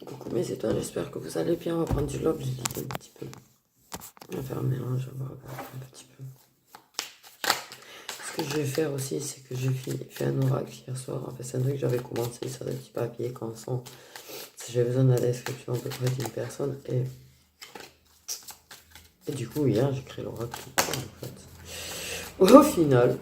Coucou mes étoiles, j'espère que vous allez bien. On va prendre du love, j'évite un petit peu. On va faire un mélange, on va regarder un petit peu. Ce que je vais faire aussi, c'est que j'ai fait un oracle hier soir. En fait, c'est un truc que j'avais commencé sur des petits papiers quand sont. Si j'ai besoin de la description à peu près d'une personne. Et du coup, hier, j'ai créé l'oracle tout court, en fait. Au final.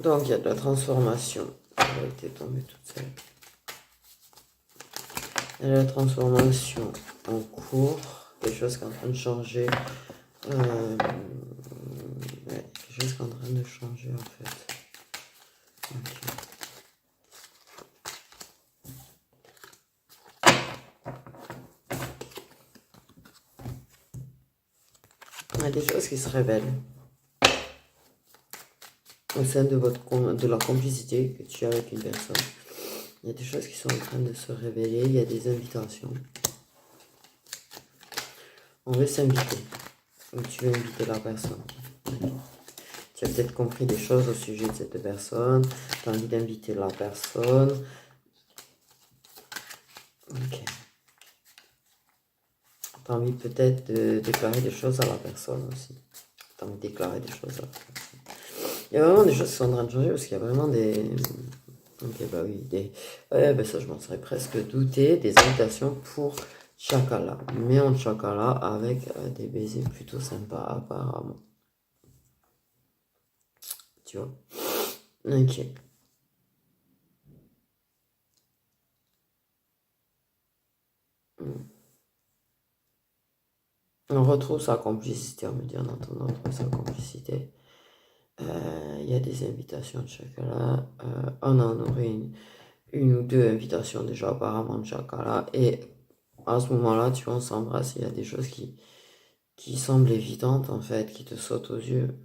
Donc, il y a de la transformation. Elle a été tombée toute seule. Il y a de la transformation en cours. Quelque chose qui est en train de changer. Ouais, quelque chose qui est en train de changer, en fait. Okay. Il y a des choses qui se révèlent au sein de la complicité que tu as avec une personne. Il y a des choses qui sont en train de se révéler, il y a des invitations. On veut s'inviter. Ou tu veux inviter la personne. Okay. Tu as peut-être compris des choses au sujet de cette personne. Tu as envie d'inviter la personne. Ok. Tu as envie peut-être de déclarer des choses à la personne aussi. Tu as envie de déclarer des choses à la personne. Il y a vraiment des choses qui sont en train de changer parce qu'il y a vraiment des... Ok, bah oui, ouais, bah ça je m'en serais presque douté. Des invitations pour Chakala. Mais en Chakala avec des baisers plutôt sympas apparemment. Tu vois? Ok. On retrouve sa complicité, on me dit en entendant, on retrouve sa complicité. Il y a des invitations de Chakala. On en aurait une ou deux invitations déjà apparemment de Chakala. Et à ce moment-là, tu vois, on s'embrasse. Il y a des choses qui semblent évidentes en fait, qui te sautent aux yeux.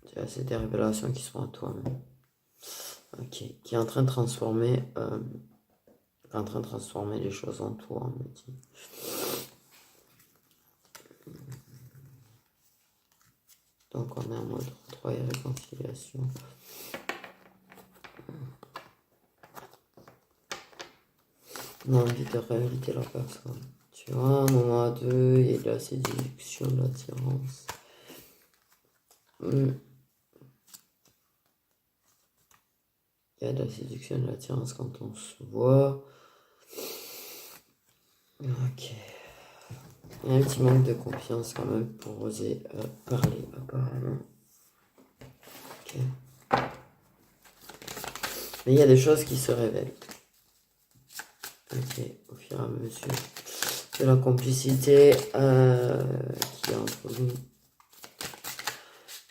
Tu vois, c'est des révélations qui sont à toi-même. Ok. Qui est en train de transformer. Les choses en toi, on me dit. Donc on est en mode retrouvailles et réconciliation. On a envie de réinviter la personne. Tu vois, un moment à deux, il y a de la séduction, de l'attirance. Il y a de la séduction, de l'attirance quand on se voit. Ok. Il y a un petit manque de confiance quand même pour oser parler apparemment. Ok. Mais il y a des choses qui se révèlent. Ok, au fur et à mesure de la complicité qui est entre nous.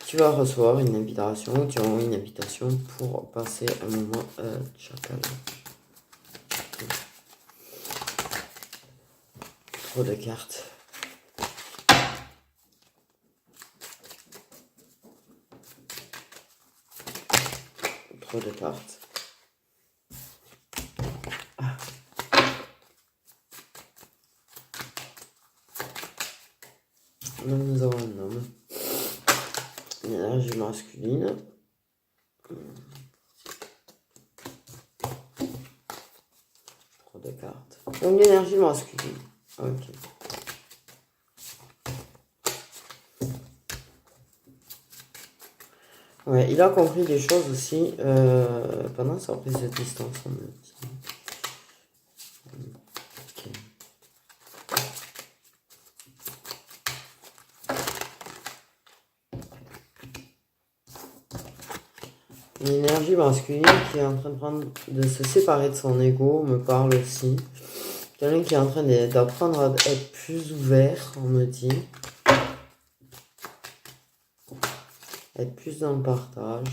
Tu vas recevoir une invitation, tu as une invitation pour passer un moment Chakala. Trop de cartes. Trop de cartes. Ah. Donc nous avons un homme. Une énergie masculine. Trop de cartes. Donc l'énergie masculine. Ok. Ouais, il a compris des choses aussi pendant sa prise de distance, on me dit. Okay. Une énergie masculine qui est en train de se séparer de son ego me parle aussi. Quelqu'un qui est en train d'apprendre à être plus ouvert, on me dit. Être plus dans le partage.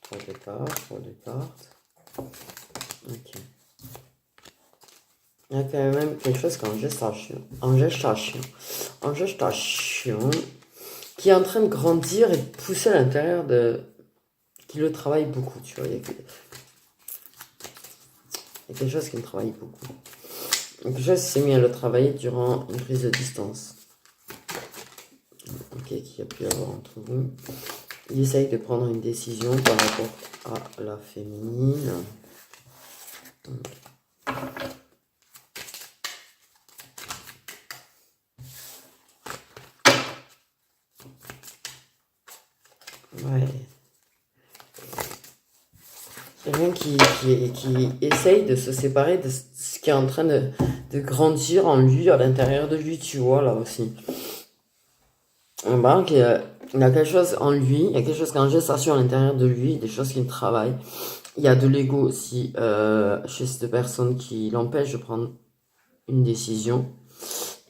Trop de cartes. Ok. Il y a quand même quelque chose qu'en gestation, qui est en train de grandir et de pousser à l'intérieur de qui le travaille beaucoup, tu vois. Il y a quelque chose qui me travaille beaucoup. Quelque chose qui s'est mis à le travailler durant une prise de distance. Ok, qu'il y a pu y avoir entre vous. Il essaye de prendre une décision par rapport à la féminine. Ouais. Quelqu'un qui essaye de se séparer de ce qui est en train de grandir en lui, à l'intérieur de lui, tu vois, là aussi. On voit qu'il y a quelque chose en lui, il y a quelque chose qui est en gestation à l'intérieur de lui, des choses qui me travaillent. Il y a de l'ego aussi chez cette personne qui l'empêche de prendre une décision.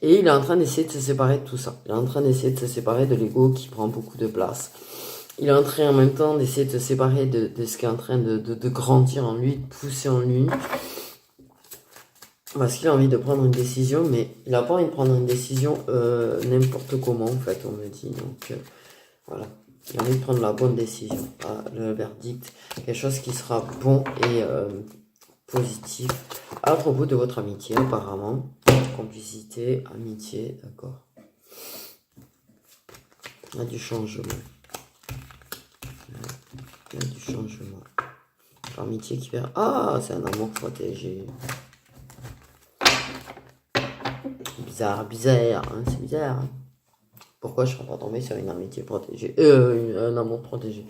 Et il est en train d'essayer de se séparer de tout ça. Il est en train d'essayer de se séparer de l'ego qui prend beaucoup de place. Il est en train en même temps d'essayer de se séparer de ce qui est en train de grandir en lui, de pousser en lui. Parce qu'il a envie de prendre une décision, mais il n'a pas envie de prendre une décision n'importe comment, en fait, on me dit. Donc, voilà. Il a envie de prendre la bonne décision, pas le verdict. Quelque chose qui sera bon et positif à propos de votre amitié, apparemment. Complicité, amitié, d'accord. Il y a du changement. Il y a du changement. L'amitié qui perd. Ah, c'est un amour protégé. Bizarre, hein, c'est bizarre. Hein. Pourquoi je ne serais pas tombé sur une amitié protégée un amour protégé.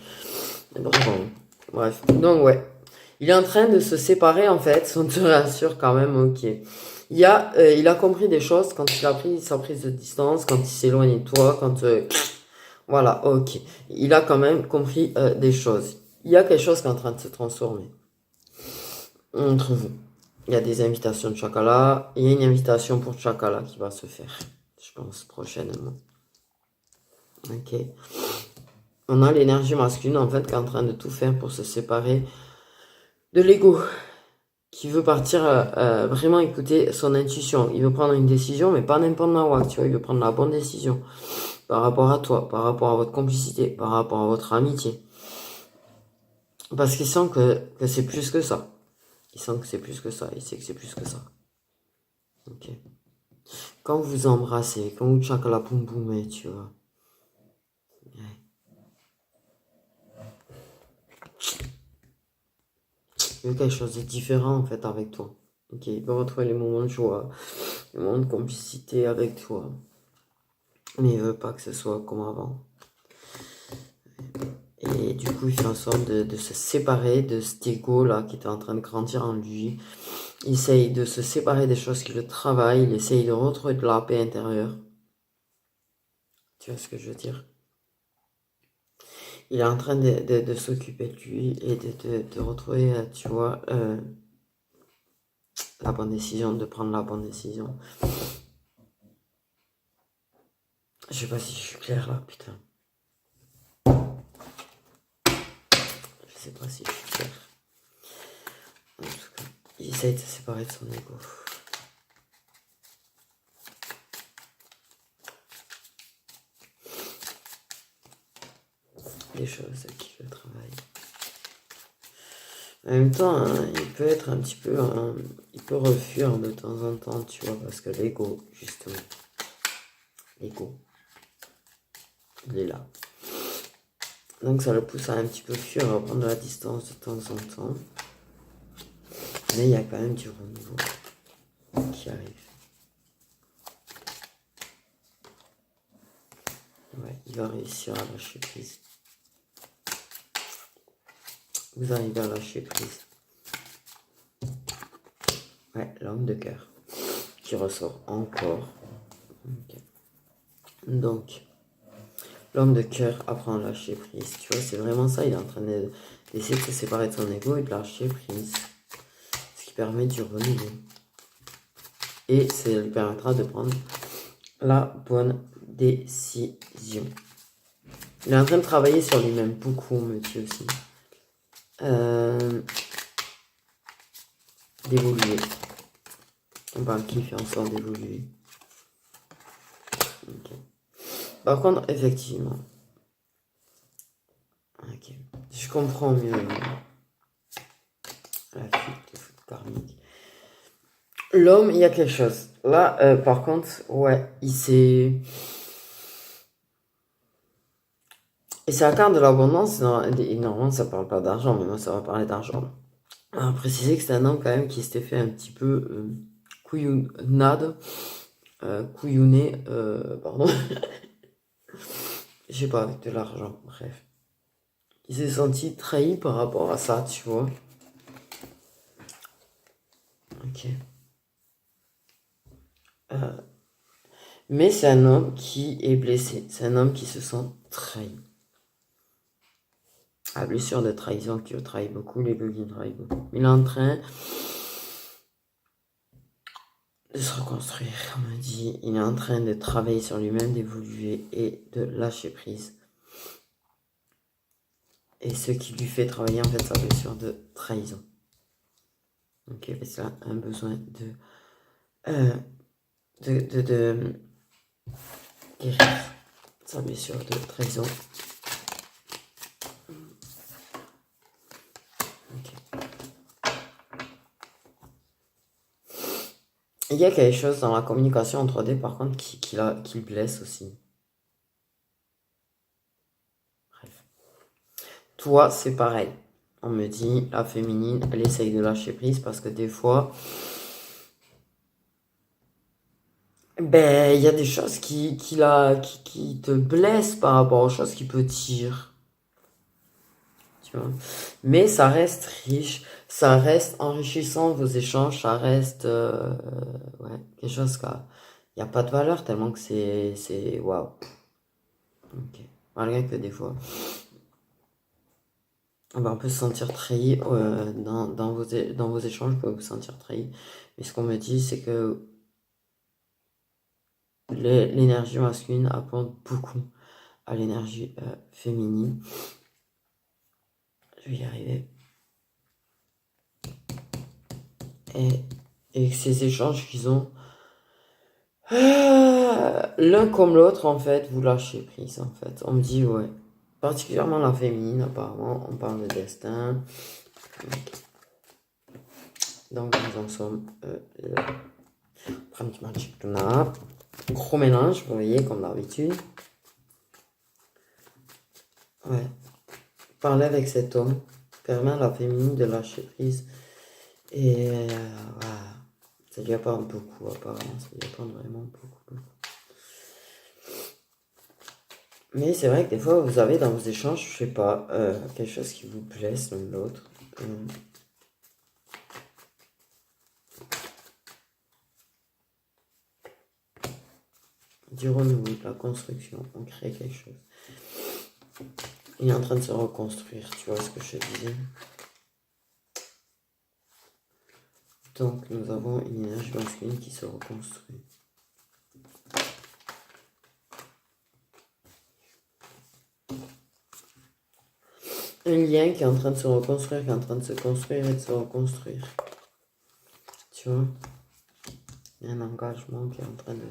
Bref, donc ouais. Il est en train de se séparer en fait, on te rassure quand même, ok. Il a compris des choses quand il a pris sa prise de distance, quand il s'éloigne de toi, quand... voilà, ok. Il a quand même compris des choses. Il y a quelque chose qui est en train de se transformer entre vous. Il y a des invitations de Chakala. Il y a une invitation pour Chakala qui va se faire, je pense, prochainement. Ok. On a l'énergie masculine, en fait, qui est en train de tout faire pour se séparer de l'ego. Qui veut partir vraiment écouter son intuition. Il veut prendre une décision, mais pas n'importe quoi, tu vois. Il veut prendre la bonne décision par rapport à toi, par rapport à votre complicité, par rapport à votre amitié. Parce qu'il sent que c'est plus que ça. Il sent que c'est plus que ça. Il sait que c'est plus que ça. Ok. Quand vous vous embrassez, quand vous tchakez la poum poum, tu vois. Ouais. Il y a quelque chose de différent en fait avec toi. Ok. Il peut retrouver les moments de joie, les moments de complicité avec toi. Mais il veut pas que ce soit comme avant. Et du coup, il fait en sorte de se séparer de cet ego là qui était en train de grandir en lui. Il essaye de se séparer des choses qui le travaillent. Il essaye de retrouver de la paix intérieure. Tu vois ce que je veux dire? Il est en train de s'occuper de lui et de retrouver, tu vois, la bonne décision, de prendre la bonne décision. Je sais pas si je suis clair là, putain. Je sais pas si je suis clair. En tout cas, il essaye de se séparer de son ego. Des choses qui le travaillent. En même temps, hein, il peut être un petit peu... il peut refuir de temps en temps, tu vois, parce que l'ego, justement. L'ego. Il est là. Donc ça le pousse à un petit peu fuir, à prendre de la distance de temps en temps. Mais il y a quand même du renouveau qui arrive. Ouais, il va réussir à lâcher prise. Vous arrivez à lâcher prise. Ouais, l'homme de cœur qui ressort encore. Okay. Donc, l'homme de cœur apprend à lâcher prise. Tu vois, c'est vraiment ça. Il est en train d'essayer de se séparer de son ego et de lâcher prise. Ce qui permet du renouveau. Et ça lui permettra de prendre la bonne décision. Il est en train de travailler sur lui-même beaucoup, monsieur aussi. D'évoluer. On parle qui fait en sorte d'évoluer. Okay. Par contre, effectivement. Ok. Je comprends mieux la fuite de foot karmique. L'homme, il y a quelque chose. Là, par contre, ouais, il s'est... Et c'est la carte de l'abondance. Normalement, ça parle pas d'argent, mais moi, ça va parler d'argent. On va préciser que c'est un homme quand même qui s'était fait un petit peu couillonnade. Couillonné, pardon. Je sais pas, avec de l'argent, bref. Il s'est senti trahi par rapport à ça, tu vois. Ok. Mais c'est un homme qui est blessé. C'est un homme qui se sent trahi. La blessure de trahison qui le trahit beaucoup, les bugs qui trahissent beaucoup. Il est en train de se reconstruire, comme on dit. Il est en train de travailler sur lui-même, d'évoluer et de lâcher prise. Et ce qui lui fait travailler, en fait, sa blessure de trahison. Ok, parce qu'il a un besoin de guérir sa blessure de trahison. Okay. Il y a quelque chose dans la communication en 3D par contre qui le blesse aussi. Bref. Toi, c'est pareil. On me dit, la féminine, elle essaye de lâcher prise parce que des fois, ben, il y a des choses qui te blessent par rapport aux choses qui peut dire. Tu vois. Mais ça reste riche, ça reste enrichissant vos échanges, ça reste ouais, quelque chose qui il n'y a pas de valeur tellement que c'est waouh. Ok. Malgré que des fois, on peut se sentir trahi dans vos échanges, vous pouvez vous sentir trahi. Mais ce qu'on me dit, c'est que l'énergie masculine apporte beaucoup à l'énergie féminine. Je vais y arriver. Et ces échanges qu'ils ont, l'un comme l'autre, en fait, vous lâchez prise, en fait. On me dit, ouais. Particulièrement la féminine, apparemment, on parle de destin. Donc, nous en sommes là. Pratiquement Chiptuna. Gros mélange, vous voyez, comme d'habitude. Ouais. Parler avec cet homme permet à la féminine de lâcher prise. Et voilà. Ça lui apporte beaucoup, apparemment. Ça lui apporte vraiment beaucoup. Mais c'est vrai que des fois, vous avez dans vos échanges, je sais pas, quelque chose qui vous blesse l'un l'autre. Du renouveau, de la construction, on crée quelque chose. Il est en train de se reconstruire, tu vois ce que je te disais. Donc nous avons une énergie masculine qui se reconstruit. Un lien qui est en train de se reconstruire, qui est en train de se construire et de se reconstruire. Tu vois, il y a un engagement qui est en train de...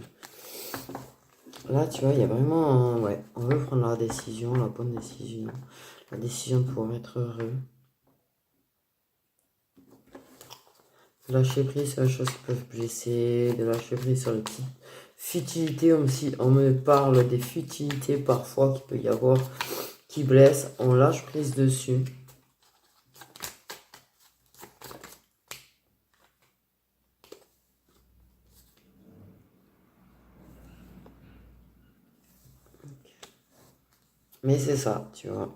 Là, tu vois, il y a vraiment... ouais, on veut prendre la décision, la bonne décision. La décision de pouvoir être heureux. Lâcher prise sur les choses qui peuvent blesser, de lâcher prise sur les petites futilités. On me parle des futilités parfois qu'il peut y avoir qui blessent. On lâche prise dessus. Mais c'est ça, tu vois.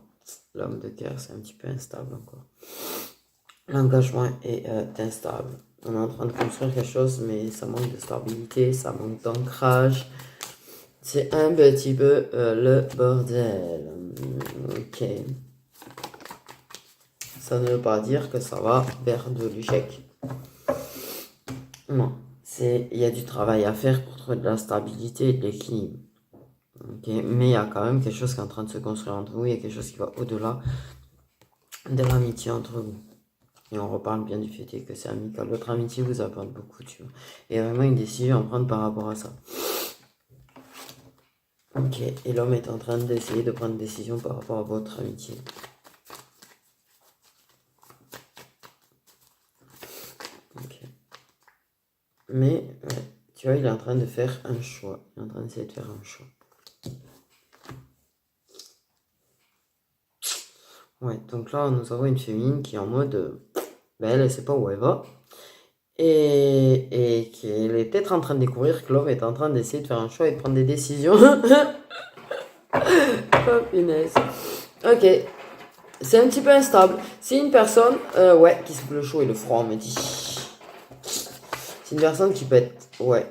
L'homme de cœur, c'est un petit peu instable encore. L'engagement est instable. On est en train de construire quelque chose, mais ça manque de stabilité, ça manque d'ancrage. C'est un petit peu le bordel. Ok. Ça ne veut pas dire que ça va vers de l'échec. Non. Il y a du travail à faire pour trouver de la stabilité et de l'équilibre. Okay. Mais il y a quand même quelque chose qui est en train de se construire entre vous. Il y a quelque chose qui va au-delà de l'amitié entre vous. Et on reparle bien du fait que c'est amical. Votre amitié vous apporte beaucoup, tu vois. Et vraiment une décision à prendre par rapport à ça. Ok, et l'homme est en train d'essayer de prendre une décision par rapport à votre amitié. Mais, ouais, tu vois, il est en train de faire un choix. Il est en train d'essayer de faire un choix. Ouais, donc là, nous avons une féminine qui est en mode... ben, elle ne sait pas où elle va. Et qu'elle est peut-être en train de découvrir que l'homme est en train d'essayer de faire un choix et de prendre des décisions. Oh, punaise. Ok. C'est un petit peu instable. C'est une personne, ouais, qui souffle le chaud et le froid, on me dit. C'est une personne qui peut être, ouais,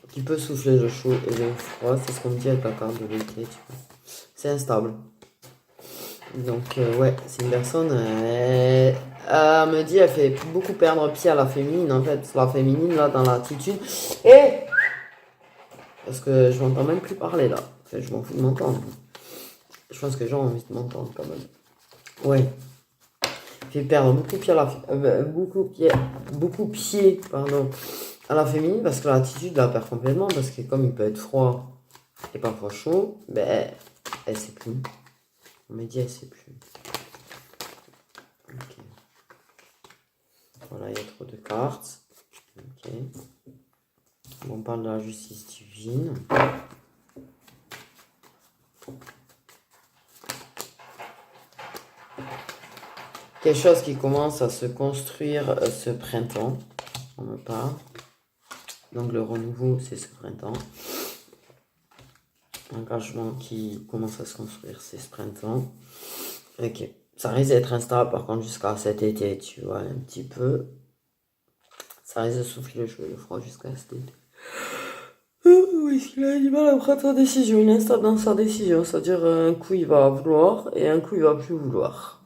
qui peut souffler le chaud et le froid. C'est ce qu'on me dit avec la carte de l'été, tu vois. C'est instable. Donc, ouais, c'est une personne, elle me dit, elle fait beaucoup perdre pied à la féminine, en fait. La féminine, là, dans l'attitude. Et parce que je m'entends même plus parler, là. Enfin, je m'en fous de m'entendre. Je pense que les gens ont envie de m'entendre, quand même. Ouais. Fait perdre beaucoup pied à la beaucoup pied pardon à la féminine parce que l'attitude la perd complètement parce que comme il peut être froid et parfois chaud, ben elle sait plus. On m'a dit elle sait plus. Ok. Voilà, il y a trop de cartes. Ok. Bon, on parle de la justice divine. Quelque chose qui commence à se construire ce printemps. On me parle. Donc le renouveau, c'est ce printemps. Engagement qui commence à se construire, c'est ce printemps. Ok. Ça risque d'être instable par contre jusqu'à cet été, tu vois, un petit peu. Ça risque de souffler le chaud et le froid jusqu'à cet été. Oui, parce qu'il a du mal à prendre sa décision. Il est instable dans sa décision. C'est-à-dire, un coup il va vouloir et un coup il va plus vouloir.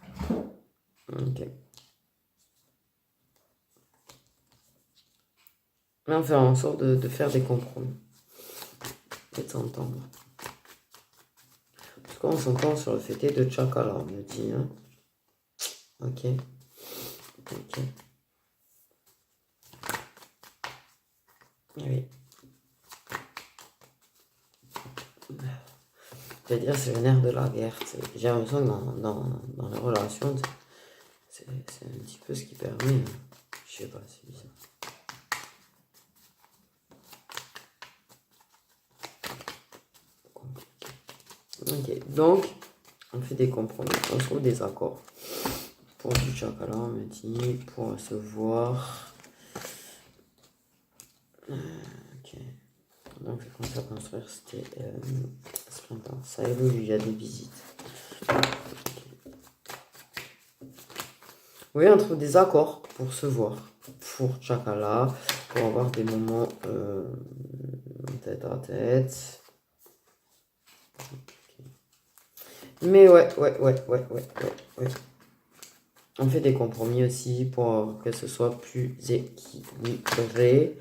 Ok. Mais on fait en sorte de faire des compromis. Et de s'entendre. En tout cas, on s'entend sur le fait de Chakala, on me dit. Hein. Ok. Ok. Oui. Je vais dire, c'est le nerf de la guerre. J'ai l'impression que dans les relations, c'est un petit peu ce qui permet. Je sais pas, c'est bizarre. Ok, donc, on fait des compromis, on trouve des accords. Pour du Chakala, on me dit, pour se voir. Ok. Donc, je commence à construire ce printemps. Ça évolue, il y a des visites. Oui, on trouve des accords pour se voir. Pour Chakala, pour avoir des moments tête à tête. Okay. Mais ouais. On fait des compromis aussi pour que ce soit plus équilibré.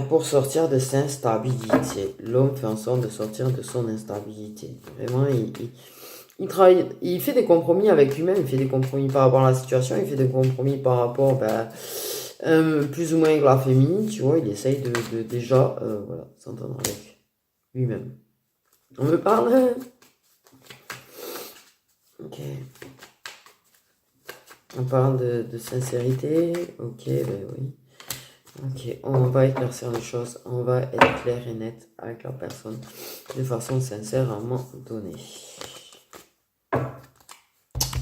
Pour sortir de cette instabilité. L'homme fait en sorte de sortir de son instabilité. Vraiment, il travaille, il fait des compromis avec lui-même, il fait des compromis par rapport à la situation, il fait des compromis par rapport, plus ou moins avec la féminine, tu vois, il essaye de déjà, voilà, s'entendre avec lui-même. On me parle? Ok. On parle de sincérité? Ok, ben oui. Ok, on va éclaircir les choses, on va être clair et net avec la personne de façon sincère à un moment donné.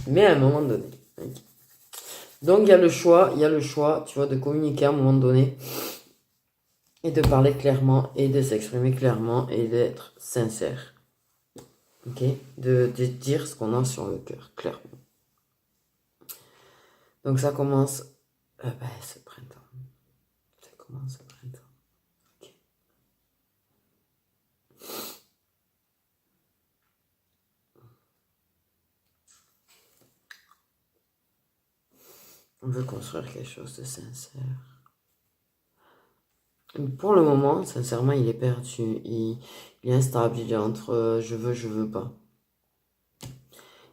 Mais à un moment donné. Okay. Donc il y a le choix, tu vois, de communiquer à un moment donné et de parler clairement et de s'exprimer clairement et d'être sincère. Ok, de dire ce qu'on a sur le cœur, clairement. Donc ça commence ce printemps. Ça commence ce printemps. Okay. On veut construire quelque chose de sincère. Pour le moment, sincèrement, il est perdu. Il est instable. Il est entre je veux pas.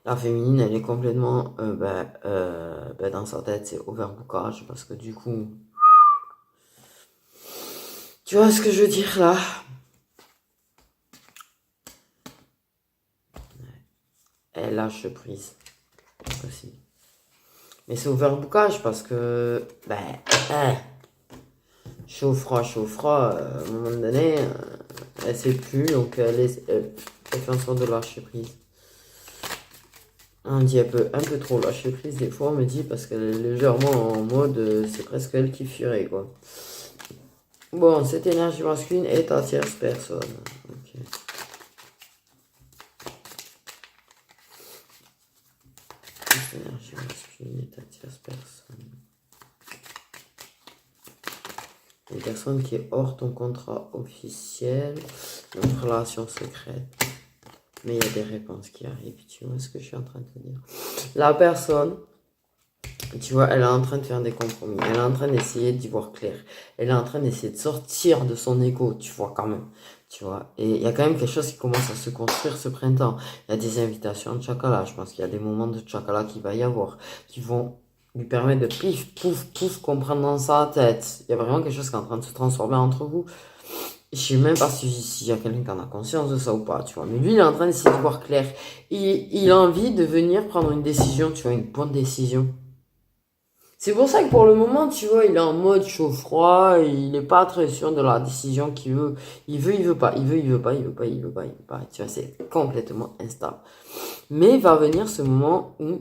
La féminine, elle est complètement dans sa tête, c'est overbookage parce que du coup, tu vois ce que je veux dire là? Elle lâche prise aussi. Mais c'est overbookage parce que, ben, hein, chaud, froid, à un moment donné, elle sait plus, donc elle fait en sorte de lâcher prise. On dit un peu trop lâcher prise, des fois on me dit, parce qu'elle est légèrement en mode, c'est presque elle qui fuirait, quoi. Bon, cette énergie masculine est à tierce personne. Ok. Cette énergie masculine est à tierce personne. Une personne qui est hors ton contrat officiel, une relation secrète. Mais il y a des réponses qui arrivent, tu vois ce que je suis en train de te dire. La personne, tu vois, elle est en train de faire des compromis. Elle est en train d'essayer d'y voir clair. Elle est en train d'essayer de sortir de son ego, tu vois, quand même. Tu vois, et il y a quand même quelque chose qui commence à se construire ce printemps. Il y a des invitations de Chakala. Je pense qu'il y a des moments de Chakala qui va y avoir, qui vont lui permettre de pif, pouf, pouf, comprendre dans sa tête. Il y a vraiment quelque chose qui est en train de se transformer entre vous. Je sais même pas s'il y a quelqu'un qui en a conscience de ça ou pas, tu vois. Mais lui, il est en train d'essayer de voir clair. Il a envie de venir prendre une décision, tu vois, une bonne décision. C'est pour ça que pour le moment, tu vois, il est en mode chaud-froid, il n'est pas très sûr de la décision qu'il veut. Il veut pas, il veut pas, il veut pas, il veut pas, il veut pas. Tu vois, c'est complètement instable. Mais il va venir ce moment où,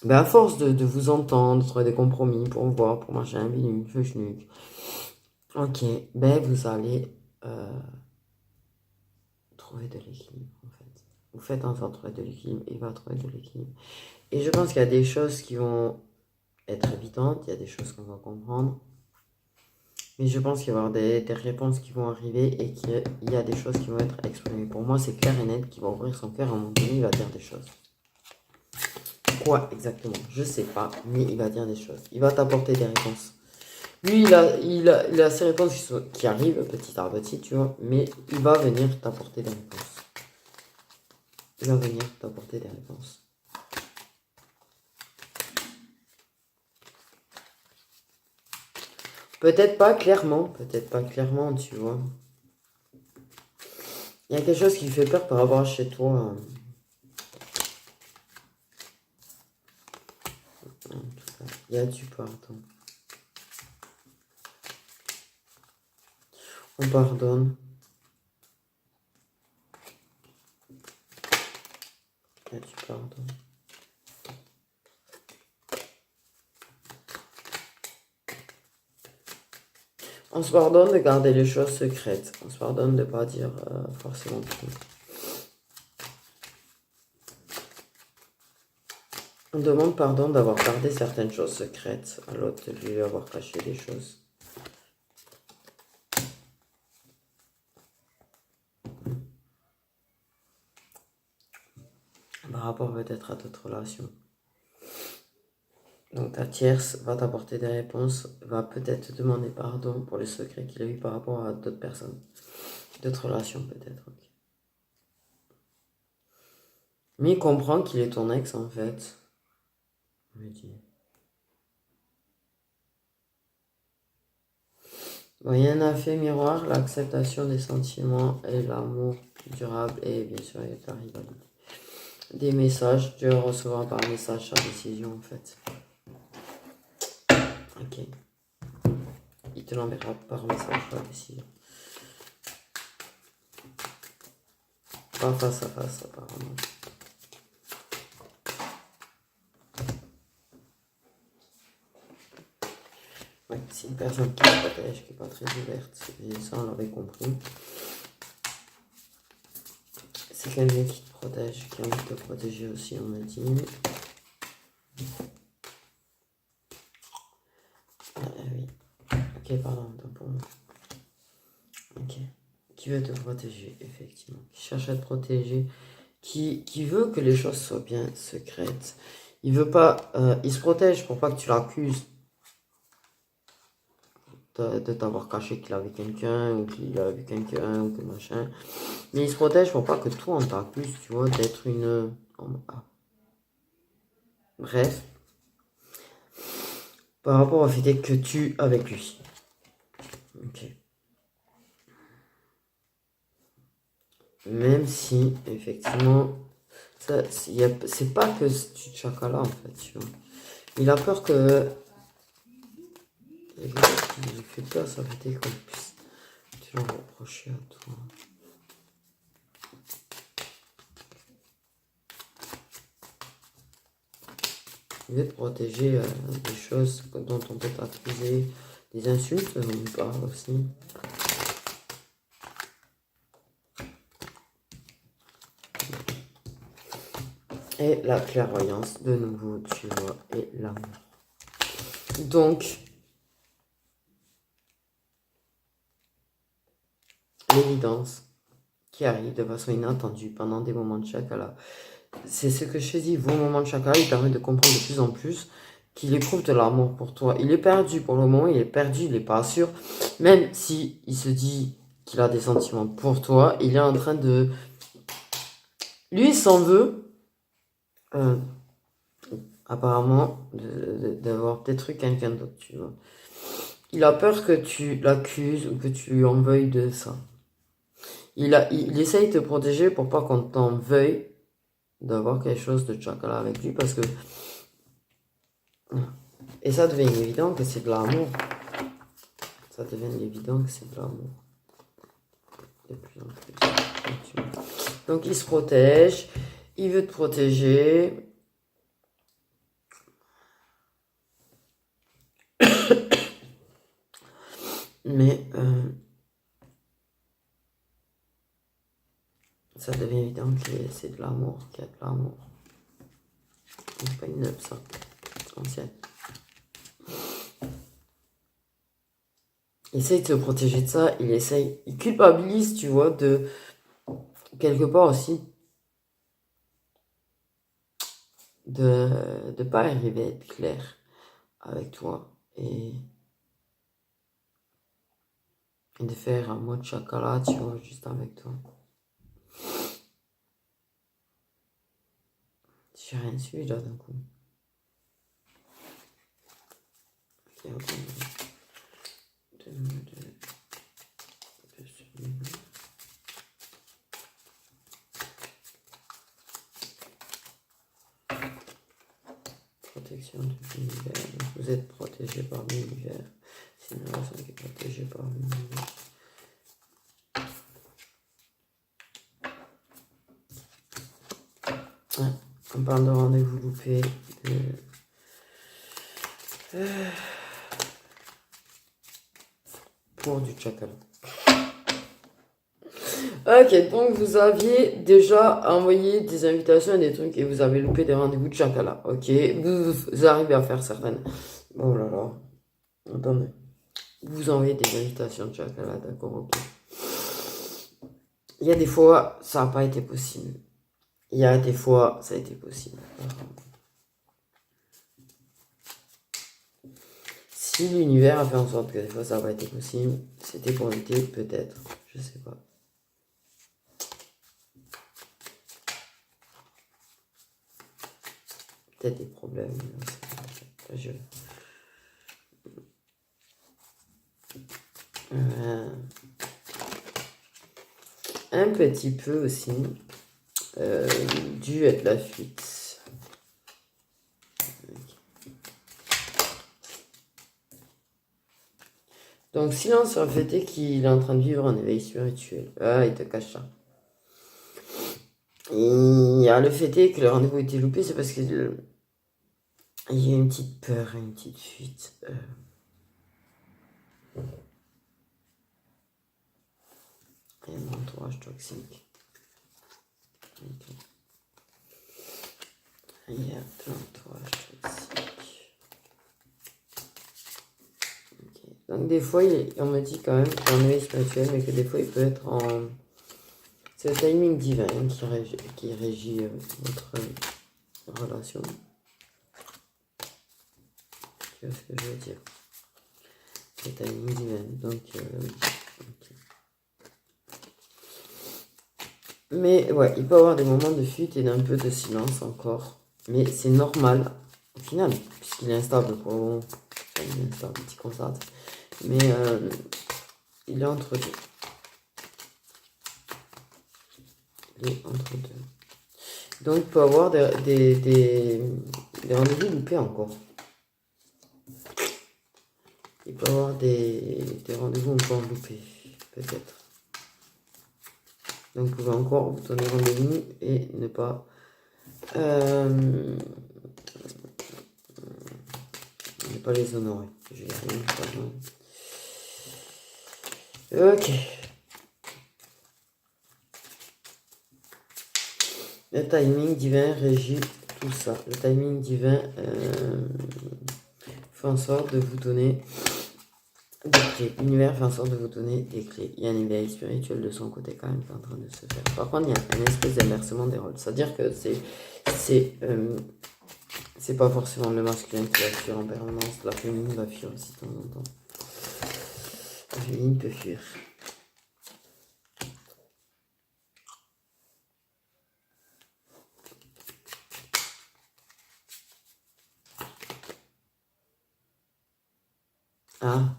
ben à force de vous entendre, de trouver des compromis pour voir, pour machin, bidule, feuchnuc. Ok, ben vous allez trouver de l'équilibre en fait. Vous faites en sorte de trouver de l'équilibre, il va trouver de l'équilibre. Et je pense qu'il y a des choses qui vont être évidentes, il y a des choses qu'on va comprendre. Mais je pense qu'il va y avoir des réponses qui vont arriver et qu'il y a des choses qui vont être exprimées. Pour moi, c'est clair et net qu'il va ouvrir son cœur à un moment donné, il va dire des choses. Quoi exactement? Je sais pas, mais il va dire des choses. Il va t'apporter des réponses. Lui, il a ses réponses qui arrivent petit à petit, tu vois, mais il va venir t'apporter des réponses. Il va venir t'apporter des réponses. Peut-être pas clairement, tu vois. Il y a quelque chose qui lui fait peur par rapport à chez toi. En tout cas, il y a du pardon. On pardonne. Il y a du pardon. On se pardonne de garder les choses secrètes. On se pardonne de ne pas dire forcément tout. On demande pardon d'avoir gardé certaines choses secrètes à l'autre, de lui avoir caché des choses. Par rapport peut-être à d'autres relations. Donc ta tierce va t'apporter des réponses, va peut-être te demander pardon pour les secrets qu'il a eu par rapport à d'autres personnes. D'autres relations peut-être. Okay. Mais il comprend qu'il est ton ex en fait. On me dit. Rien n'a fait miroir, l'acceptation des sentiments et l'amour durable et bien sûr avec la rivalité. Des messages, tu recevras par message sa décision en fait. Ok. Il te l'enverra par message la décision. Pas face à face apparemment. Ouais, c'est une personne qui se protège, qui n'est pas très ouverte. Et ça on l'avait compris. C'est quelqu'un qui te protège, qui a envie de te protéger aussi, on me dit. Ah oui. Ok, pardon, attends pour moi. Ok. Qui veut te protéger, effectivement. Qui cherche à te protéger. Qui veut que les choses soient bien secrètes. Il veut pas. Il se protège pour pas que tu l'accuses de t'avoir caché qu'il avait quelqu'un, ou qu'il a vu quelqu'un, ou que machin. Mais il se protège pour pas que toi on t'accuse, tu vois, d'être une. Ah. Bref. Par rapport au fait que tu avec lui. Ok. Même si, effectivement, C'est pas que du chakala en fait, tu vois. Il a peur que... Il fait peur, ça fait qu'on puisse te le reprocher à toi. Il veut te protéger des choses dont on peut t'accuser, des insultes, on lui parle aussi. Et la clairvoyance, de nouveau, tu vois, et l'amour. Donc, l'évidence qui arrive de façon inattendue pendant des moments de chakala. C'est ce que je te dis, vos moments de chakala, il permet de comprendre de plus en plus qu'il éprouve de l'amour pour toi. Il est perdu pour le moment, il est perdu, il n'est pas sûr. Même si il se dit qu'il a des sentiments pour toi, il est en train de... Lui, il s'en veut, apparemment, d'avoir peut-être eu quelqu'un d'autre, tu vois. Il a peur que tu l'accuses ou que tu lui en veuilles de ça. Il essaye de te protéger pour pas qu'on t'en veuille d'avoir quelque chose de chakala avec lui parce que... Et ça devient évident que c'est de l'amour. Ça devient évident que c'est de l'amour. De plus en plus. Donc il se protège. Il veut te protéger. Mais ça devient évident que c'est de l'amour, qu'il y a de l'amour. C'est pas une œuvre, ça. Ancienne. Il essaye de se protéger de ça. Il culpabilise, tu vois, de quelque part aussi de pas arriver à être clair avec toi et de faire un mode chakala, tu vois, juste avec toi. J'ai rien su là d'un coup. Ok, ok. Protection de l'univers. Vous êtes protégé par l'univers. C'est une relation qui est protégée par l'univers. Ouais, on parle de rendez-vous loupé. Pour du chakala. Ok, donc vous aviez déjà envoyé des invitations et des trucs et vous avez loupé des rendez-vous de chakala. Ok, vous arrivez à faire certaines. Oh là là. Attendez. Vous envoyez des invitations de chakala, d'accord, ok. Il y a des fois, ça n'a pas été possible. Il y a des fois, ça a été possible. Si l'univers a fait en sorte que des fois ça n'a pas été possible, c'était pour éviter peut-être. Je sais pas. Peut-être des problèmes. Un petit peu aussi dû être la fuite. Donc silence sur le fait qu'il est en train de vivre un éveil spirituel. Ah, il te cache ça. Il y a le fait que le rendez-vous a été loupé, c'est parce que il y a une petite peur, une petite fuite. Et un entourage toxique. Okay. Il y a l'entourage toxique. Okay. Donc des fois, on me dit quand même qu'il est en éveil spirituel, mais que des fois, il peut être en... C'est le timing divin qui régit votre relation. Tu vois ce que je veux dire? C'est le timing divin. Donc, okay. Mais ouais, il peut y avoir des moments de fuite et d'un peu de silence encore. Mais c'est normal, au final, puisqu'il est instable pour le moment. Enfin, il est instable, petit constate. Mais il est entre deux. Il est entre deux. Donc, il peut avoir des rendez-vous loupés encore. Il peut avoir des rendez-vous encore loupés, peut-être. Donc, vous pouvez encore vous donner rendez-vous et ne pas... ne pas les honorer. Je vais rien, ok. Le timing divin régit tout ça. Le timing divin fait en sorte de vous donner des clés. L'univers fait en sorte de vous donner des clés. Il y a un éveil spirituel de son côté quand même qui est en train de se faire. Par contre, il y a une espèce d'inversement des rôles. C'est-à-dire que c'est pas forcément le masculin qui va fuir en permanence. La féminine va fuir aussi de temps en temps. La féminine peut fuir. Ah.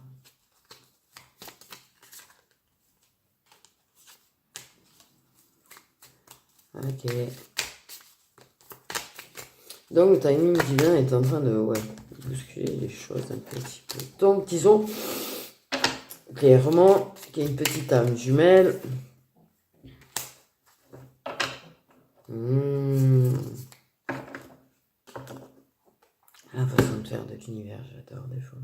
Ok. Donc le timing divin est en train de bousculer les choses un petit peu. Donc disons clairement qu'il y a une petite âme jumelle. La façon de faire de l'univers, j'adore des fois.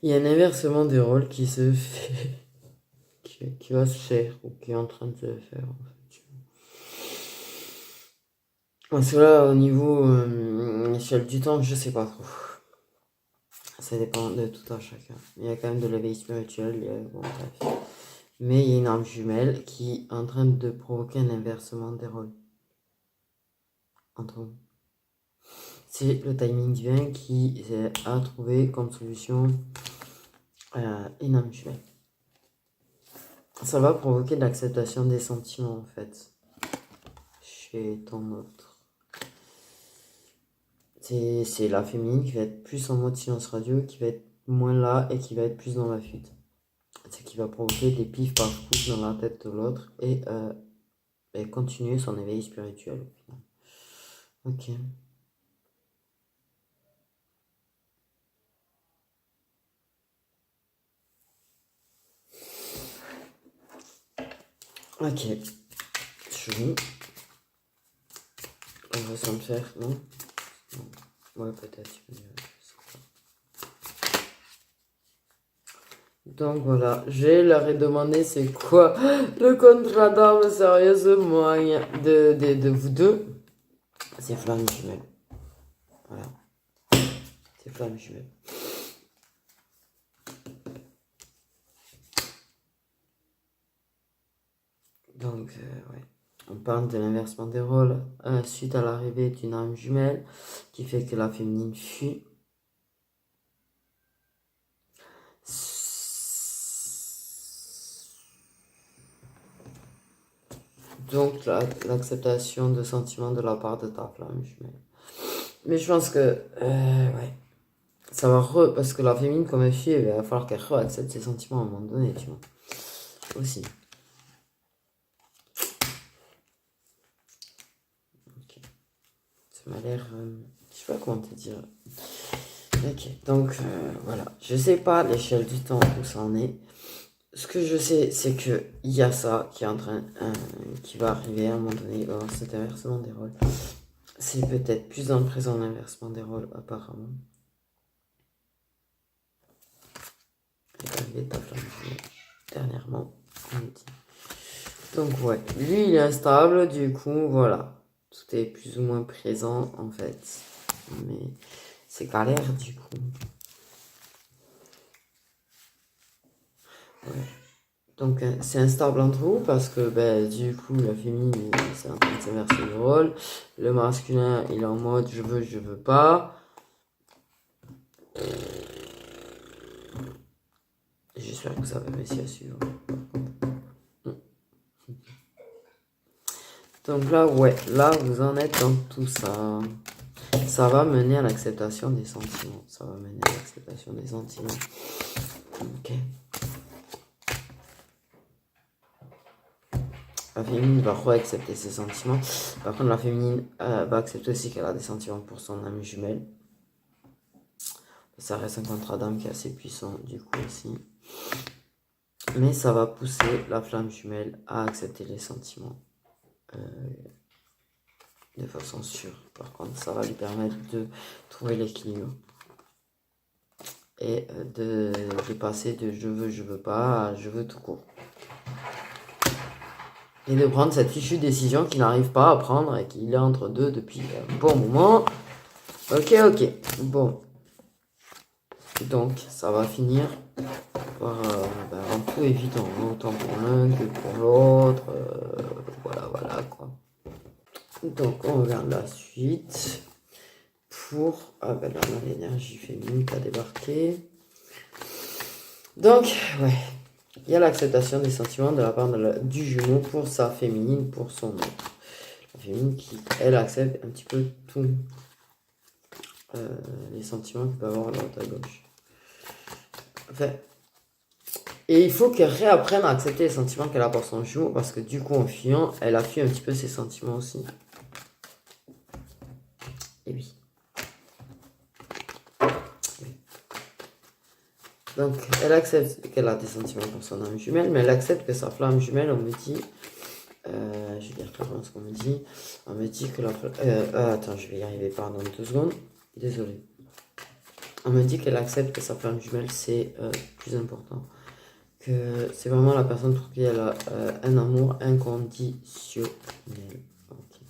Il y a un inversement des rôles qui se fait, qui va se faire, ou qui est en train de se faire en fait. Parce que là, au niveau échelle du temps, je sais pas trop. Ça dépend de tout un chacun. Il y a quand même de l'éveil spirituel, bon, bref. Mais il y a une âme jumelle qui est en train de provoquer un inversement des rôles entre nous. C'est le timing divin qui a trouvé comme solution une âme jumelle. Ça va provoquer de l'acceptation des sentiments en fait chez ton autre. C'est la féminine qui va être plus en mode silence radio, qui va être moins là et qui va être plus dans la fuite. C'est qui va provoquer des pifs par coups dans la tête de l'autre et continuer son éveil spirituel au final. Ok. Ok. Chou. On va s'en faire, non? Ouais, peut-être. Donc voilà, je leur ai demandé c'est quoi le contrat d'âme sérieusement de vous deux. C'est flamme jumelle. Voilà. C'est flamme jumelle. Donc, ouais. On parle de l'inversement des rôles suite à l'arrivée d'une âme jumelle qui fait que la féminine fuit. Donc, l'acceptation de sentiments de la part de ta flamme jumelle. Mais je pense que, ouais. Ça va parce que la féminine, comme elle fuit, il va falloir qu'elle accepte ses sentiments à un moment donné, tu vois. Aussi. Ok. Ça m'a l'air. Je sais pas comment te dire. Ok, donc voilà. Je sais pas l'échelle du temps où ça en est. Ce que je sais, c'est que il y a ça qui est en train, qui va arriver à un moment donné, cet inversement des rôles. C'est peut-être plus dans le présent l'inversement des rôles, apparemment. Il est arrivé ta flamme dernièrement, on dit. Donc ouais, lui il est instable, du coup voilà. Tout est plus ou moins présent en fait. Mais c'est galère du coup. Ouais. Donc c'est instable entre vous parce que du coup la féminine c'est en train de s'inverser le rôle. Le masculin il est en mode je veux pas. J'espère que ça va réussir à suivre. Donc là ouais, là vous en êtes dans tout ça. Ça va mener à l'acceptation des sentiments. Ça va mener à l'acceptation des sentiments. Ok. La féminine va re-accepter ses sentiments. Par contre, la féminine va accepter aussi qu'elle a des sentiments pour son âme jumelle. Ça reste un contrat d'âme qui est assez puissant du coup aussi. Mais ça va pousser la flamme jumelle à accepter les sentiments de façon sûre. Par contre, ça va lui permettre de trouver l'équilibre. Et de passer de je veux pas à je veux tout court. Et de prendre cette fichue décision qu'il n'arrive pas à prendre et qu'il est entre deux depuis un bon moment. Ok. Bon. Donc, ça va finir par rendre tout évident, autant pour l'un que pour l'autre. Voilà quoi. Donc, on regarde la suite. Pour... là, on a l'énergie féminine qui a débarqué. Donc, ouais. Il y a l'acceptation des sentiments de la part du jumeau pour sa féminine, pour son autre. La féminine qui, elle, accepte un petit peu tout. Les sentiments qu'il peut avoir à droite à gauche. Enfin, et il faut qu'elle réapprenne à accepter les sentiments qu'elle a pour son jumeau, parce que du coup, en fuyant, elle a fui un petit peu ses sentiments aussi. Et oui. Donc, elle accepte qu'elle a des sentiments pour son âme jumelle, mais elle accepte que sa flamme jumelle, on me dit... je vais dire clairement ce qu'on me dit. On me dit que la... attends, je vais y arriver, pardon, 2 secondes. Désolé. On me dit qu'elle accepte que sa flamme jumelle, c'est plus important. Que c'est vraiment la personne pour qui elle a un amour inconditionnel. Okay.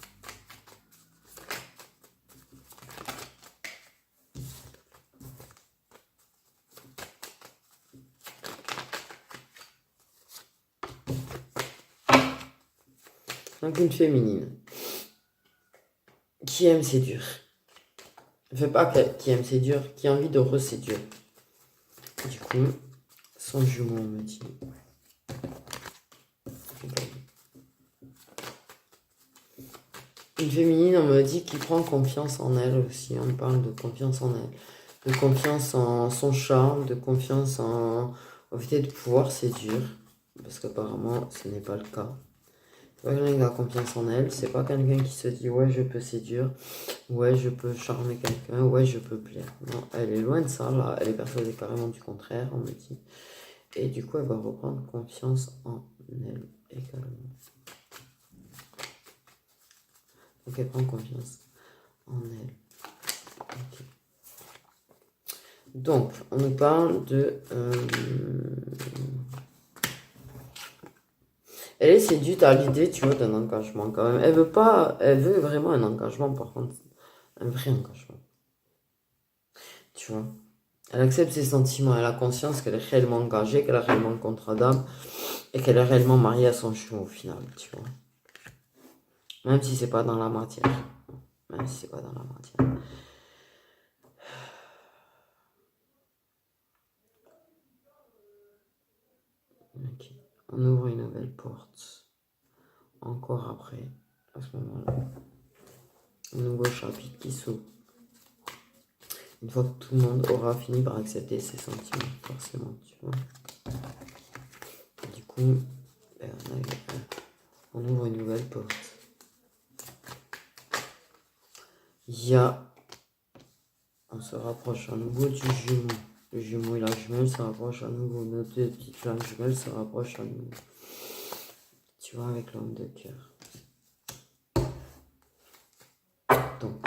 Donc une féminine qui aime séduire. Enfin pas qui aime séduire, qui a envie de reséduire. Du coup, son jumeau me dit... Une féminine, on me dit qu'il prend confiance en elle aussi. On parle de confiance en elle. De confiance en son charme, de confiance en au fait de pouvoir séduire. Parce qu'apparemment, ce n'est pas le cas. C'est pas quelqu'un qui a confiance en elle. C'est pas quelqu'un qui se dit ouais, je peux séduire. Ouais, je peux charmer quelqu'un. Ouais, je peux plaire. Non, elle est loin de ça. Là, elle est persuadée carrément du contraire, on me dit. Et du coup, elle va reprendre confiance en elle également. Donc elle prend confiance en elle. Okay. Donc, on nous parle de... Elle est séduite à l'idée, tu vois, d'un engagement quand même. Elle veut vraiment un engagement, par contre. Un vrai engagement. Tu vois. Elle accepte ses sentiments, elle a conscience qu'elle est réellement engagée, qu'elle a réellement le contrat d'âme et qu'elle est réellement mariée à son jumeau au final, tu vois. Même si c'est pas dans la matière. Même si c'est pas dans la matière. Ok. On ouvre une nouvelle porte. Encore après, à ce moment-là. Un nouveau chapitre qui s'ouvre. Une fois que tout le monde aura fini par accepter ses sentiments, forcément, tu vois. Du coup, on ouvre une nouvelle porte. On se rapproche à nouveau du jumeau. Le jumeau et la jumelle se rapprochent à nouveau. Nos deux petites flammes jumelles se rapprochent à nouveau. Tu vois, avec l'homme de cœur. Donc,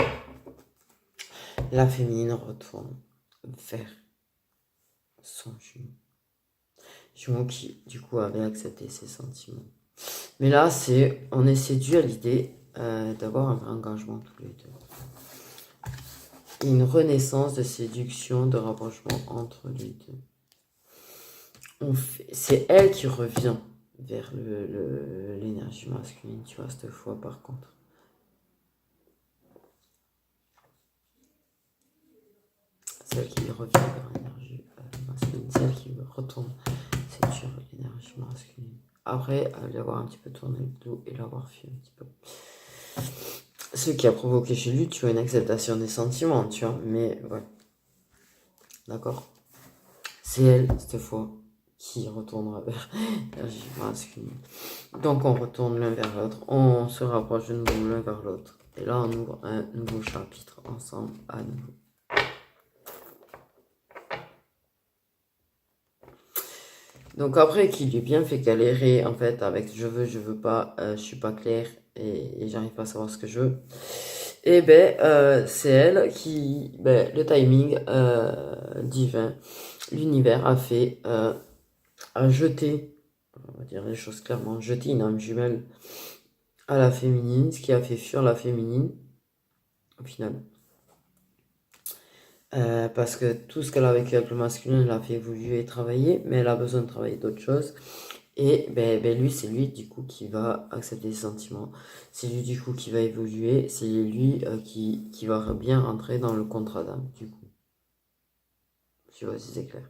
la féminine retourne vers son jumeau. Jumeau qui, du coup, avait accepté ses sentiments. Mais là, on est séduit à l'idée d'avoir un vrai engagement tous les deux. Une renaissance de séduction, de rapprochement entre les deux. C'est elle qui revient vers l'énergie masculine, tu vois, cette fois par contre. Celle qui revient vers l'énergie masculine, celle qui retourne séduire l'énergie masculine. Après, elle va avoir un petit peu tourné le dos et l'avoir fui un petit peu. Ce qui a provoqué chez lui, tu vois, une acceptation des sentiments, tu vois, mais ouais. D'accord. C'est elle, cette fois, qui retournera vers l'énergie masculine. Donc on retourne l'un vers l'autre, on se rapproche de nouveau l'un vers l'autre. Et là on ouvre un nouveau chapitre ensemble à nouveau. Donc après qu'il ait bien fait galérer en fait avec je veux pas, je suis pas clair et j'arrive pas à savoir ce que je veux. Et c'est elle qui, le timing divin, l'univers a fait, a jeté, on va dire les choses clairement, jeté une âme jumelle à la féminine, ce qui a fait fuir la féminine, au final. Parce que tout ce qu'elle a vécu avec le masculin l'a fait évoluer et travailler, mais elle a besoin de travailler d'autres choses. Et lui, c'est lui du coup qui va accepter ses sentiments. C'est lui du coup qui va évoluer. C'est lui qui va bien rentrer dans le contrat d'âme du coup. Je sais pas si c'est clair.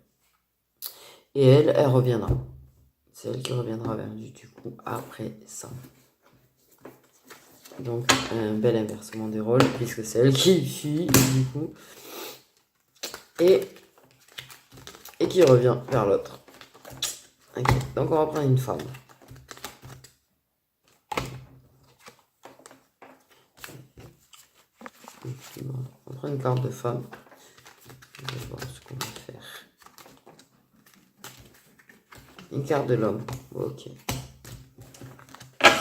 Et elle reviendra. C'est elle qui reviendra vers lui du coup après ça. Donc un bel inversement des rôles puisque c'est elle qui fuit du coup. Et qui revient vers l'autre. Ok, donc on va prendre une femme. On prend une carte de femme. On va voir ce qu'on va faire. Une carte de l'homme. Ok.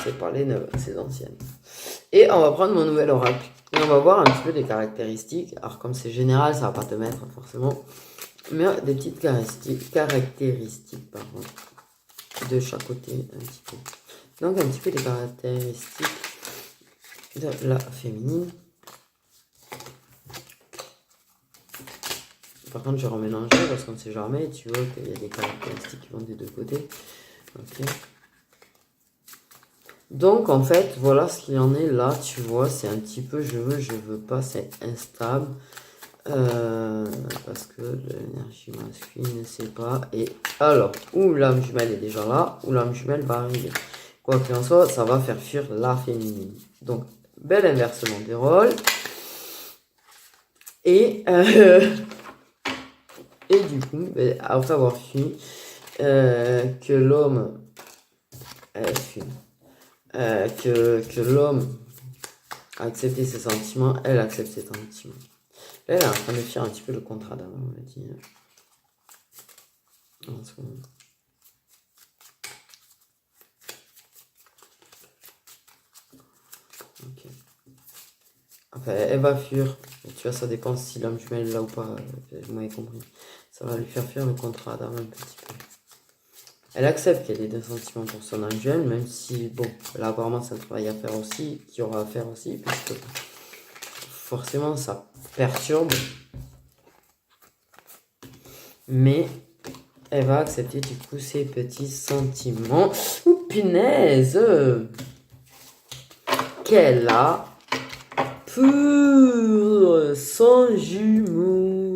C'est pas les neuves, c'est anciennes. Et on va prendre mon nouvel oracle. Et on va voir un petit peu des caractéristiques. Alors comme c'est général, ça va pas te mettre forcément. Mais des petites caractéristiques pardon, de chaque côté un petit peu. Donc un petit peu des caractéristiques de la féminine. Par contre, je vais remélanger parce qu'on ne sait jamais. Tu vois qu'il y a des caractéristiques qui vont des deux côtés. Ok. Donc, en fait, voilà ce qu'il en est là. Tu vois, c'est un petit peu je veux pas. C'est instable. Parce que l'énergie masculine, c'est pas. Et alors, ou l'âme jumelle est déjà là, ou l'âme jumelle va arriver. Quoi qu'il en soit, ça va faire fuir la féminine. Donc, bel inversement des rôles. Et du coup, après avoir fui, que l'homme que l'homme a accepté ses sentiments, elle accepte ses sentiments. Là, elle est en train de faire un petit peu le contrat d'avant, on va dire. En ce moment. Ok. Enfin, elle va fuir. Tu vois, ça dépend si l'âme jumelle est là ou pas. Vous m'avez compris. Ça va lui faire fuir le contrat d'avant un petit peu. Elle accepte qu'elle ait des sentiments pour son âme jumelle, même si, bon, là apparemment c'est un travail à faire aussi, qu'il y aura à faire aussi, puisque forcément ça perturbe. Mais elle va accepter du coup ses petits sentiments. Ouh, punaise! Qu'elle a pour son jumeau.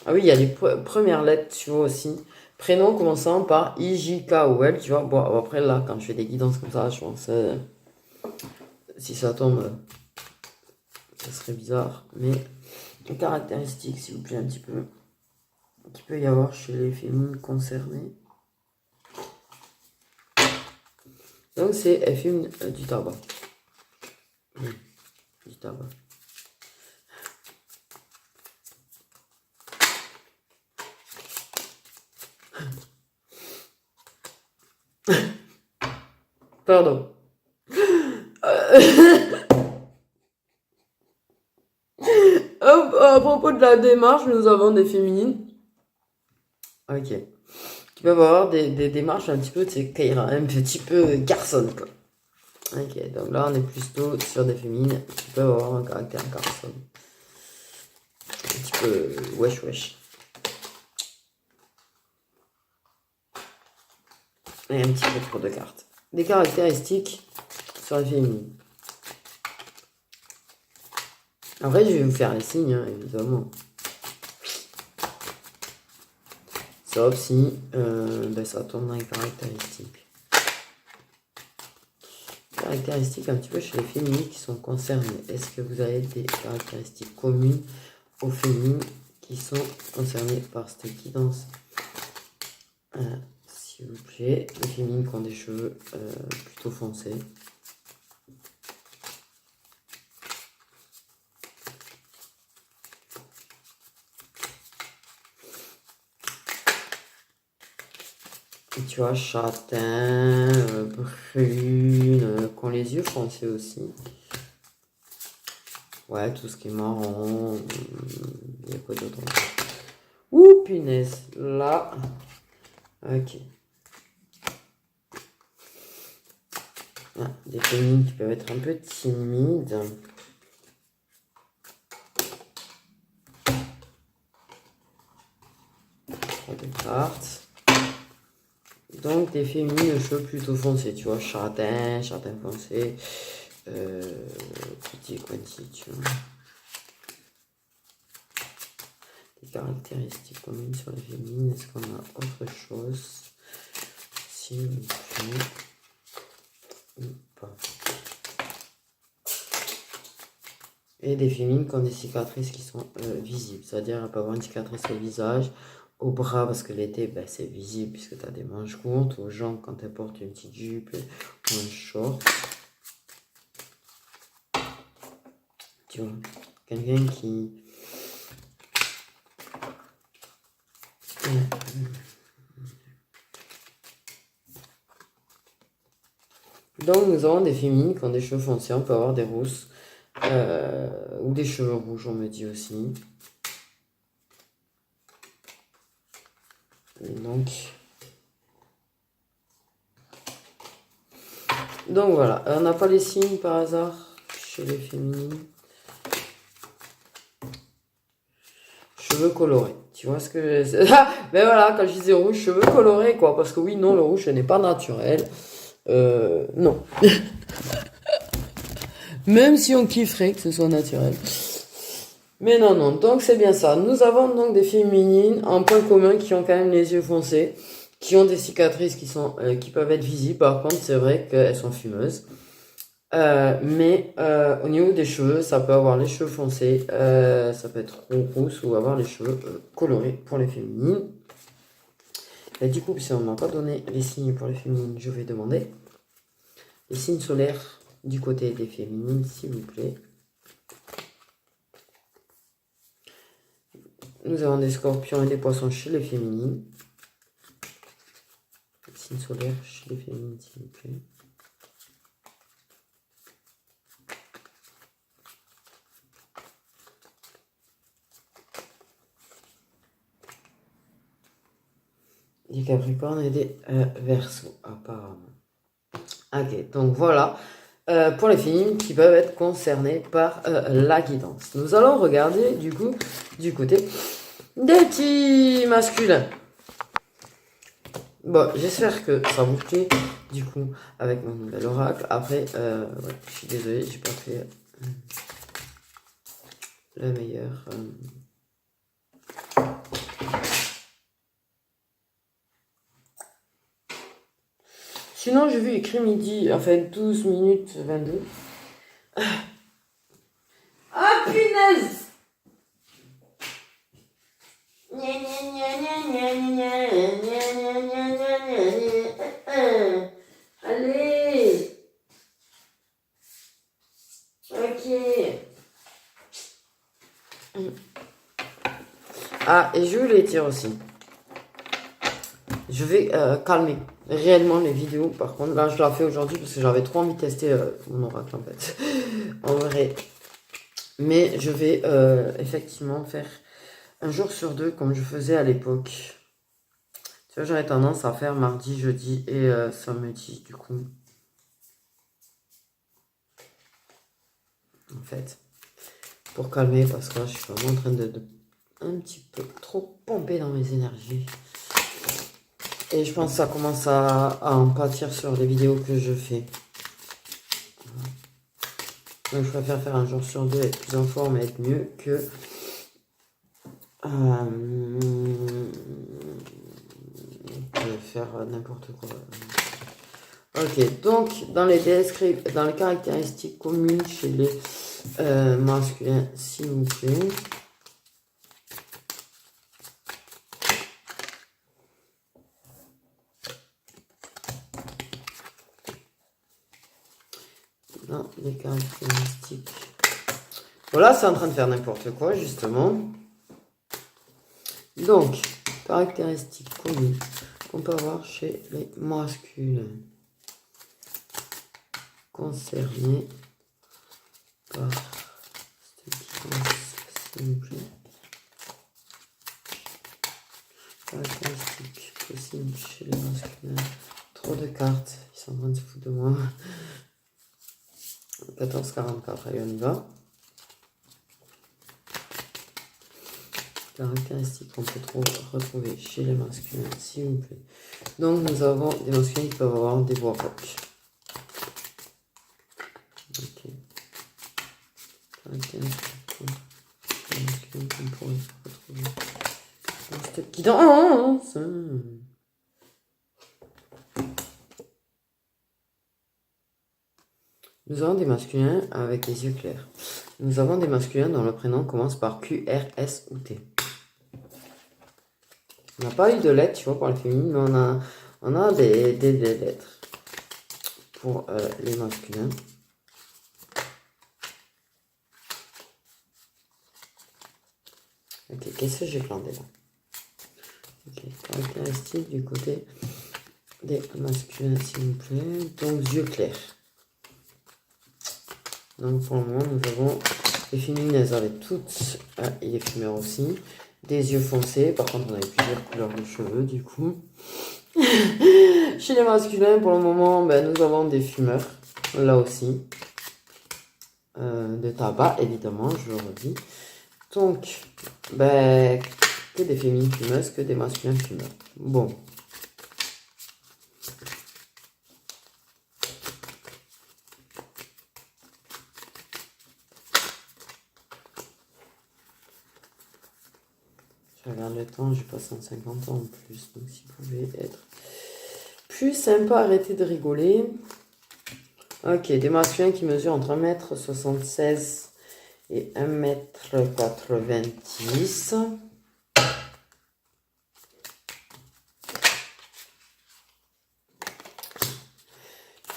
Ah oui, il y a les premières lettres, tu vois aussi. Prénom commençant par I-J-K-O-L, tu vois. Bon, après là, quand je fais des guidances comme ça, je pense si ça tombe, ça serait bizarre. Mais les caractéristiques, s'il vous plaît, un petit peu. Qu'il peut y avoir chez les féminines concernées. Donc c'est elle fume du tabac. Du tabac. Pardon. À propos de la démarche, nous avons des féminines. Ok. Qui peuvent avoir des démarches un petit peu, c'est Kaira, un petit peu garçonne quoi. Ok, donc là on est plutôt sur des féminines qui peuvent avoir un caractère garçon. Un petit peu wesh wesh. Et un petit peu trop de cartes. Des caractéristiques sur les féminines. Après, je vais vous faire les signes, hein, évidemment. Sauf si ça tombe dans les caractéristiques. Caractéristiques un petit peu chez les féminines qui sont concernées. Est-ce que vous avez des caractéristiques communes aux féminines qui sont concernés par cette guidance. S'il vous plaît, les féminines qui ont des cheveux plutôt foncés. Et tu vois, châtain, brune, qui ont les yeux foncés aussi. Ouais, tout ce qui est marron. Il y a quoi d'autre? Ouh, punaise. Là. Ok. Ah, des féminines qui peuvent être un peu timides. Des cartes. Donc des féminines aux cheveux plutôt foncés, tu vois, châtain foncé, petit quanti, tu vois. Des caractéristiques communes sur les féminines, est-ce qu'on a autre chose? S'il vous plaît. Ou pas. Et des féminines qui ont des cicatrices qui sont visibles, c'est-à-dire elles peuvent avoir une cicatrice au visage, au bras parce que l'été c'est visible puisque tu as des manches courtes, aux jambes quand elles portent une petite jupe ou un short. Tu vois, quelqu'un qui... Donc nous avons des féminines qui ont des cheveux foncés, on peut avoir des rousses ou des cheveux rouges, on me dit aussi. Donc voilà, on n'a pas les signes par hasard chez les féminines. Cheveux colorés, tu vois ce que je... Ah, ben voilà, quand je disais rouge, cheveux colorés quoi, parce que oui, non, le rouge ce n'est pas naturel. Non. Même si on kifferait que ce soit naturel. Mais non, non, donc c'est bien ça. Nous avons donc des féminines en point commun qui ont quand même les yeux foncés, qui ont des cicatrices qui peuvent être visibles. Par contre, c'est vrai qu'elles sont fumeuses. Mais au niveau des cheveux, ça peut avoir les cheveux foncés, ça peut être rousse ou avoir les cheveux colorés pour les féminines. Et du coup, si on ne m'a pas donné les signes pour les féminines, je vais demander les signes solaires du côté des féminines, s'il vous plaît. Nous avons des scorpions et des poissons chez les féminines. Signe solaire chez les féminines, s'il vous plaît. Des capricornes et des verseaux, apparemment. Ok, donc voilà. Pour les féminines qui peuvent être concernées par la guidance. Nous allons regarder du coup du côté des petits masculins. Bon, j'espère que ça vous plaît du coup avec mon nouvel oracle. Après, ouais, je suis désolé, j'ai pas fait le meilleur. Sinon, j'ai vu écrit midi, enfin 12 minutes 22. Ah punaise! Allez! Ok. Ah, et je vais les tirer aussi. Je vais calmer réellement les vidéos. Par contre, là, je l'ai fait aujourd'hui parce que j'avais trop envie de tester mon oracle en fait. En vrai. Mais je vais effectivement faire un jour sur deux comme je faisais à l'époque. Tu vois, j'aurais tendance à faire mardi, jeudi et samedi du coup. En fait. Pour calmer parce que là, je suis vraiment en train de un petit peu trop pomper dans mes énergies. Et je pense que ça commence à en pâtir sur les vidéos que je fais. Donc je préfère faire un jour sur deux, être plus en forme et être mieux que... faire n'importe quoi. Ok, donc dans les caractéristiques communes chez les masculins, s'il vous plaît. Non, les caractéristiques. Voilà, c'est en train de faire n'importe quoi, justement. Donc, caractéristiques communes qu'on peut avoir chez les masculins concernés par s'il vous plaît. Caractéristiques possibles chez les masculins. Trop de cartes, ils sont en train de se foutre de moi. 14,44, allez on y va. Caractéristiques qu'on peut retrouver chez les masculins, s'il vous plaît. Donc nous avons des masculins qui peuvent avoir des voix rock. Ok. Caractéristiques masculins qu'on pourrait retrouver dans cette guidance. Nous avons des masculins avec les yeux clairs. Nous avons des masculins dont le prénom commence par Q, R, S ou T. On n'a pas eu de lettres, tu vois, pour le féminin, mais on a des lettres pour les masculins. Ok, qu'est-ce que j'ai planté là? Ok, caractéristiques du côté des masculins, s'il vous plaît. Donc, yeux clairs. Donc, pour le moment, nous avons les féminines, elles avaient toutes, et les fumeurs aussi, des yeux foncés. Par contre, on avait plusieurs couleurs de cheveux, du coup. Chez les masculins, pour le moment, ben, nous avons des fumeurs, là aussi. De tabac, évidemment, je le redis. Donc, ben, que des féminines fumeuses, que des masculins fumeurs. Bon. Je regarde le temps, j'ai pas 150 ans en plus, donc s'il pouvait être plus sympa, arrêtez de rigoler. Ok, des masculins qui mesurent entre 1m76 et 1m90.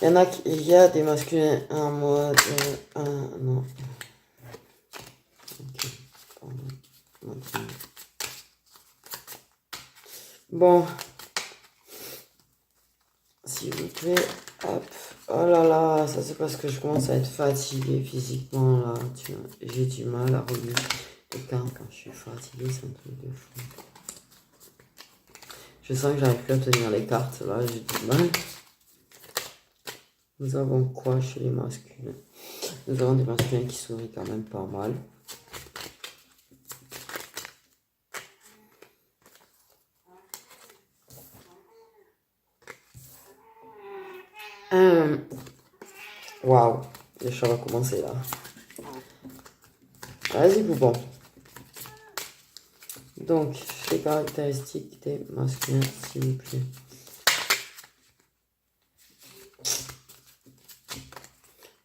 Il y a des masculins en mode... non. Ok, pardon. Bon. S'il vous plaît, hop. Oh là là, ça c'est parce que je commence à être fatiguée physiquement là. J'ai du mal à relire les cartes quand je suis fatiguée, c'est un truc de fou. Je sens que j'arrive plus à tenir les cartes là, j'ai du mal. Nous avons quoi chez les masculins? Nous avons des masculins qui sourient quand même pas mal. Waouh, le chat va commencer là. Vas-y, Boubon. Donc, les caractéristiques des masculins, s'il vous plaît.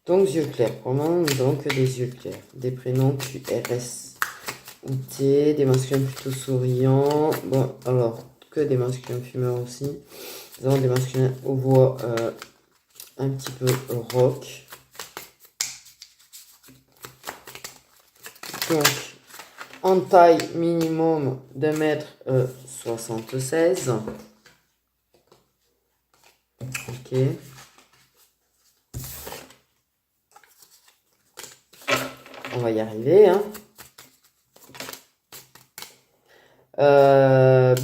Donc, yeux clairs. Pour le moment, nous n'avons que des yeux clairs. Des prénoms QRS ou T. Des masculins plutôt souriants. Bon, alors, que des masculins fumeurs aussi. Nous avons des masculins aux voix un petit peu rock. Donc, en taille minimum d'1m76. Ok. On va y arriver, hein.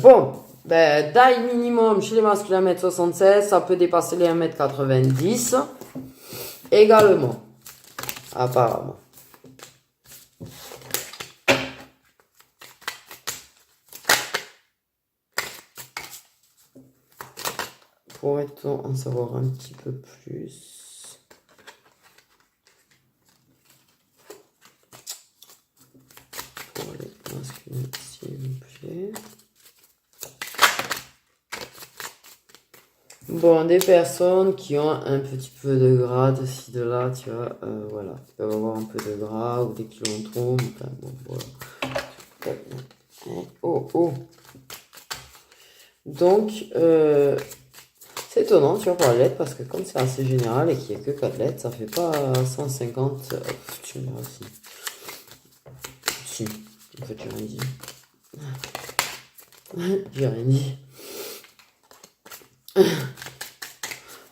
Bon, ben, taille minimum chez les masculins 1m76, ça peut dépasser les 1m90 également, apparemment. Pourrait-on en savoir un petit peu plus? Pour les masculins, s'il vous plaît. Bon, des personnes qui ont un petit peu de gras de ci, de là, tu vois, voilà. Qui peuvent avoir un peu de gras ou des kilos en trop, enfin, bon, voilà. Oh, oh. Donc, C'est étonnant, tu vois, pour la lettre, parce que comme c'est assez général et qu'il n'y a que 4 lettres, ça fait pas 150. Tu me diras aussi. Si, en fait, j'ai rien dit. J'ai rien dit.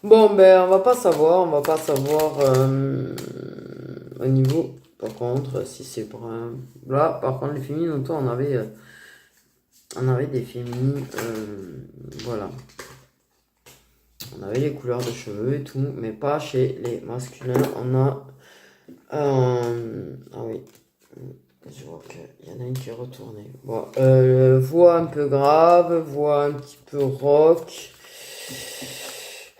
Bon, ben, on va pas savoir au niveau, par contre, si c'est brun. Là, par contre, les féminines, autant on avait des féminines, voilà. On avait les couleurs de cheveux et tout, mais pas chez les masculins. On a, ah oui, je vois qu'il y en a une qui est retournée. Bon, voix un peu grave, voix un petit peu rock.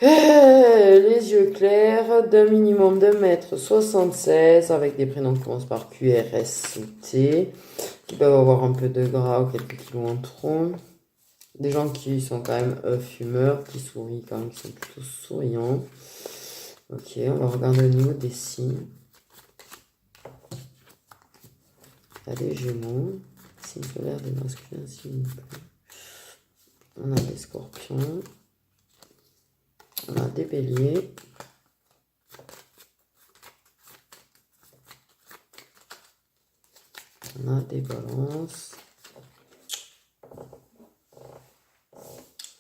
Les yeux clairs, d'un minimum de 1m76, avec des prénoms qui commencent par Q, R, S ou T, qui peuvent avoir un peu de gras ou quelques kilos en trop. Des gens qui sont quand même fumeurs, qui sourient quand même, qui sont plutôt souriants. Ok, on va regarder au niveau des signes. Il y a des Gémeaux, signe solaire des masculins, signe. On a des Scorpions. On a des Béliers. On a des Balances.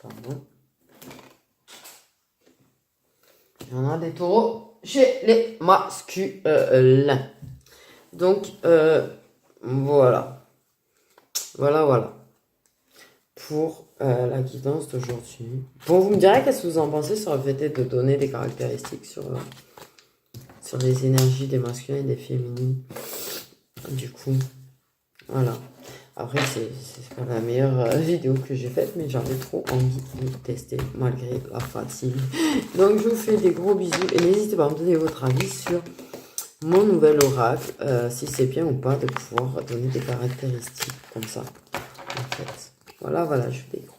Pardon. Et on a des Taureaux chez les masculins. Donc, voilà. Voilà. Pour la guidance d'aujourd'hui. Bon, vous me direz qu'est-ce que vous en pensez sur le fait de donner des caractéristiques sur les énergies des masculins et des féminines. Du coup, voilà. Après, c'est pas la meilleure vidéo que j'ai faite, mais j'avais trop envie de tester, malgré la fatigue. Donc, je vous fais des gros bisous et n'hésitez pas à me donner votre avis sur mon nouvel oracle, si c'est bien ou pas de pouvoir donner des caractéristiques comme ça, en fait. Voilà, je fais des gros